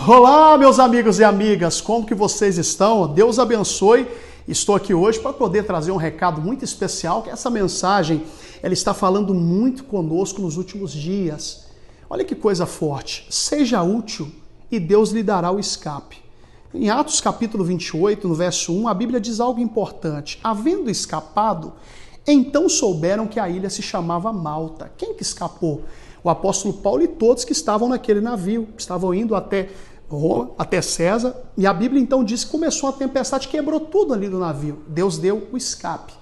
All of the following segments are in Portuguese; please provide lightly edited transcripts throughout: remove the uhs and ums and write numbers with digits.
Olá, meus amigos e amigas, como que vocês estão? Deus abençoe. Estou aqui hoje para poder trazer um recado muito especial, que essa mensagem ela está falando muito conosco nos últimos dias. Olha que coisa forte. Seja útil e Deus lhe dará o escape. Em Atos capítulo 28, no verso 1, a Bíblia diz algo importante. Havendo escapado, então souberam que a ilha se chamava Malta. Quem que escapou? O apóstolo Paulo e todos que estavam naquele navio, que estavam indo até Roma, até César, e a Bíblia então diz que começou a tempestade, quebrou tudo ali do navio. Deus deu o escape.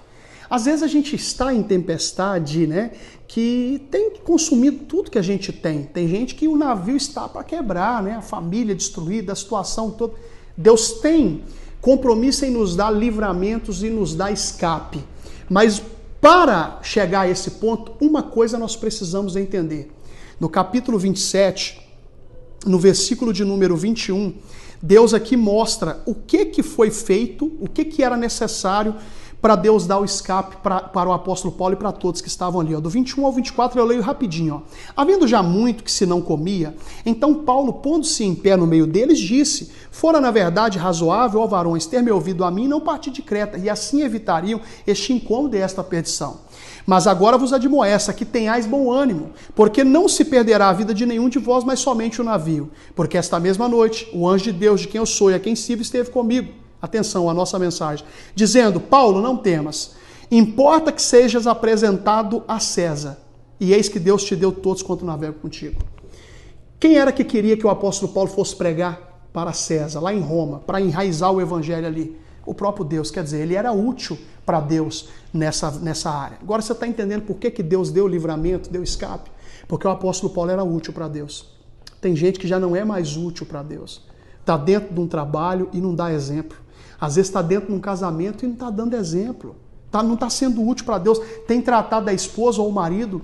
Às vezes a gente está em tempestade, né, que tem consumido tudo que a gente tem. Tem gente que o navio está para quebrar, né, a família destruída, a situação toda. Deus tem compromisso em nos dar livramentos e nos dar escape. Mas para chegar a esse ponto, uma coisa nós precisamos entender. No capítulo 27, no versículo de número 21, Deus aqui mostra o que foi feito, o que era necessário para Deus dar o escape para o apóstolo Paulo e para todos que estavam ali. Do 21 ao 24 eu leio rapidinho. Havendo já muito que se não comia, então Paulo, pondo-se em pé no meio deles, disse: fora na verdade razoável, ó varões, ter me ouvido a mim, não partir de Creta, e assim evitariam este incômodo e esta perdição. Mas agora vos admoesta que tenhais bom ânimo, porque não se perderá a vida de nenhum de vós, mas somente o navio. Porque esta mesma noite, o anjo de Deus, de quem eu sou e a quem sirvo, esteve comigo. Atenção à nossa mensagem. Dizendo: Paulo, não temas. Importa que sejas apresentado a César. E eis que Deus te deu todos quanto navegam contigo. Quem era que queria que o apóstolo Paulo fosse pregar para César, lá em Roma, para enraizar o evangelho ali? O próprio Deus, quer dizer, ele era útil para Deus nessa área. Agora você está entendendo por que Deus deu livramento, deu escape? Porque o apóstolo Paulo era útil para Deus. Tem gente que já não é mais útil para Deus. Está dentro de um trabalho e não dá exemplo. Às vezes está dentro de um casamento e não está dando exemplo. Não está sendo útil para Deus. Tem tratado a esposa ou o marido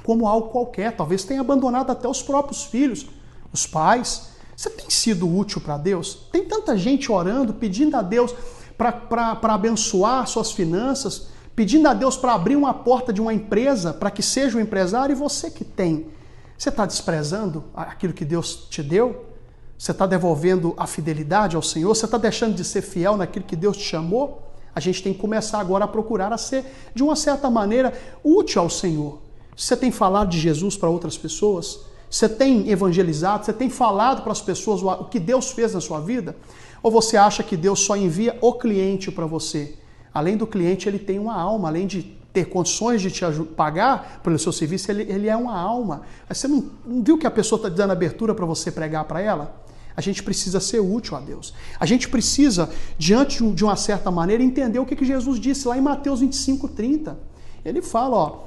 como algo qualquer. Talvez tenha abandonado até os próprios filhos, os pais. Você tem sido útil para Deus? Tem tanta gente orando, pedindo a Deus para abençoar suas finanças, pedindo a Deus para abrir uma porta de uma empresa, para que seja um empresário, e você que tem. Você está desprezando aquilo que Deus te deu? Você está devolvendo a fidelidade ao Senhor? Você está deixando de ser fiel naquilo que Deus te chamou? A gente tem que começar agora a procurar a ser, de uma certa maneira, útil ao Senhor. Você tem falado de Jesus para outras pessoas? Você tem evangelizado? Você tem falado para as pessoas o que Deus fez na sua vida? Ou você acha que Deus só envia o cliente para você? Além do cliente, ele tem uma alma. Além de ter condições de te pagar pelo seu serviço, ele é uma alma. Você não viu que a pessoa está dando abertura para você pregar para ela? A gente precisa ser útil a Deus. A gente precisa, diante de uma certa maneira, entender o que Jesus disse lá em Mateus 25:30. Ele fala, ó: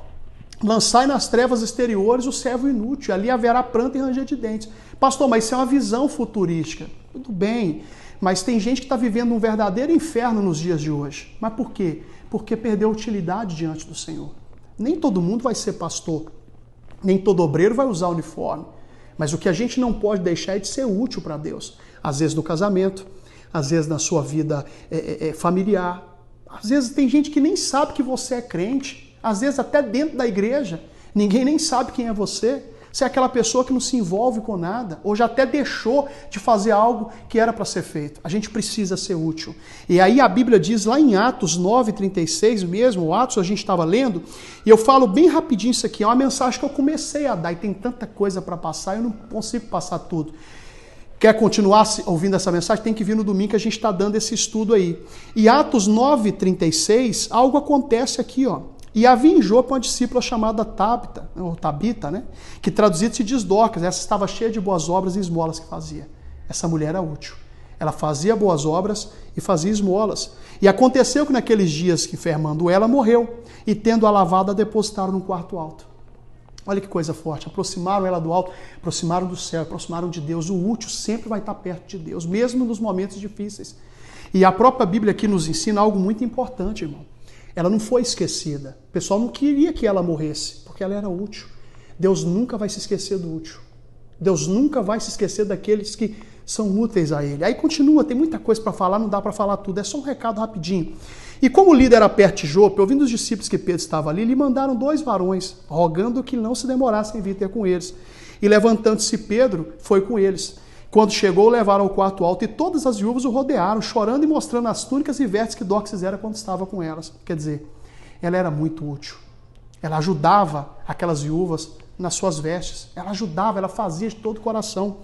lançai nas trevas exteriores o servo inútil, ali haverá pranto e ranger de dentes. Pastor, mas isso é uma visão futurística. Tudo bem, mas tem gente que está vivendo um verdadeiro inferno nos dias de hoje. Mas por quê? Porque perdeu utilidade diante do Senhor. Nem todo mundo vai ser pastor, nem todo obreiro vai usar uniforme. Mas o que a gente não pode deixar é de ser útil para Deus. Às vezes no casamento, às vezes na sua vida familiar. Às vezes tem gente que nem sabe que você é crente. Às vezes até dentro da igreja, ninguém nem sabe quem é você. Você é aquela pessoa que não se envolve com nada, ou já até deixou de fazer algo que era para ser feito. A gente precisa ser útil. E aí a Bíblia diz lá em Atos 9:36 mesmo, o Atos a gente estava lendo, e eu falo bem rapidinho isso aqui, é uma mensagem que eu comecei a dar, e tem tanta coisa para passar, eu não consigo passar tudo. Quer continuar ouvindo essa mensagem? Tem que vir no domingo que a gente está dando esse estudo aí. E Atos 9:36, algo acontece aqui, ó. E havia em Jope uma discípula chamada Tabita, né? Que traduzido se diz Dorcas. Essa estava cheia de boas obras e esmolas que fazia. Essa mulher era útil. Ela fazia boas obras e fazia esmolas. E aconteceu que naqueles dias que enfermando ela, morreu. E tendo-a lavado, a depositaram no quarto alto. Olha que coisa forte. Aproximaram ela do alto, aproximaram do céu, aproximaram de Deus. O útil sempre vai estar perto de Deus, mesmo nos momentos difíceis. E a própria Bíblia aqui nos ensina algo muito importante, irmão. Ela não foi esquecida. O pessoal não queria que ela morresse, porque ela era útil. Deus nunca vai se esquecer do útil. Deus nunca vai se esquecer daqueles que são úteis a Ele. Aí continua, tem muita coisa para falar, não dá para falar tudo. É só um recado rapidinho. E como o líder era perto de Jope, ouvindo os discípulos que Pedro estava ali, lhe mandaram 2 varões, rogando que não se demorassem em vir ter com eles. E levantando-se Pedro, foi com eles. Quando chegou, o levaram ao quarto alto e todas as viúvas o rodearam, chorando e mostrando as túnicas e vestes que Dorcas fizera quando estava com elas. Quer dizer, ela era muito útil. Ela ajudava aquelas viúvas nas suas vestes. Ela ajudava, ela fazia de todo o coração.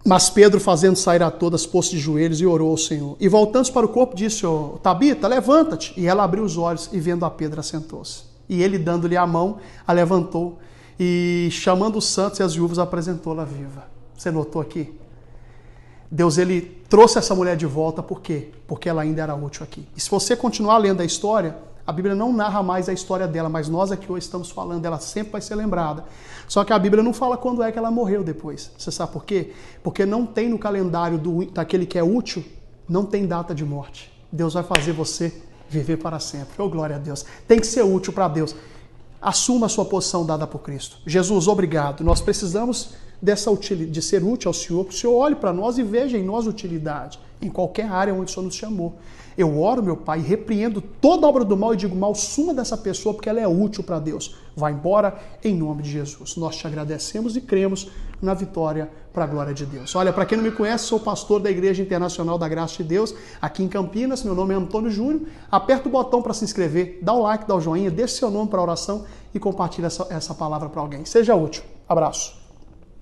Mas Pedro, fazendo sair a todas, pôs-se de joelhos e orou ao Senhor. E voltando para o corpo, disse: Tabita, levanta-te. E ela abriu os olhos e, vendo a Pedro, assentou-se. E ele, dando-lhe a mão, a levantou e, chamando os santos e as viúvas, apresentou-la viva. Você notou aqui? Deus, ele trouxe essa mulher de volta, por quê? Porque ela ainda era útil aqui. E se você continuar lendo a história, a Bíblia não narra mais a história dela, mas nós aqui hoje estamos falando, ela sempre vai ser lembrada. Só que a Bíblia não fala quando é que ela morreu depois. Você sabe por quê? Porque não tem no calendário daquele que é útil, não tem data de morte. Deus vai fazer você viver para sempre. Oh, glória a Deus. Tem que ser útil para Deus. Assuma a sua posição dada por Cristo. Jesus, obrigado. Nós precisamos de ser útil ao Senhor, que o Senhor olhe para nós e veja em nós utilidade, em qualquer área onde o Senhor nos chamou. Eu oro, meu Pai, repreendo toda obra do mal e digo: mal suma dessa pessoa, porque ela é útil para Deus. Vai embora em nome de Jesus. Nós te agradecemos e cremos na vitória para a glória de Deus. Olha, para quem não me conhece, sou pastor da Igreja Internacional da Graça de Deus, aqui em Campinas. Meu nome é Antônio Júnior. Aperta o botão para se inscrever, dá o like, dá o joinha, deixe seu nome para a oração e compartilhe essa palavra para alguém. Seja útil. Abraço.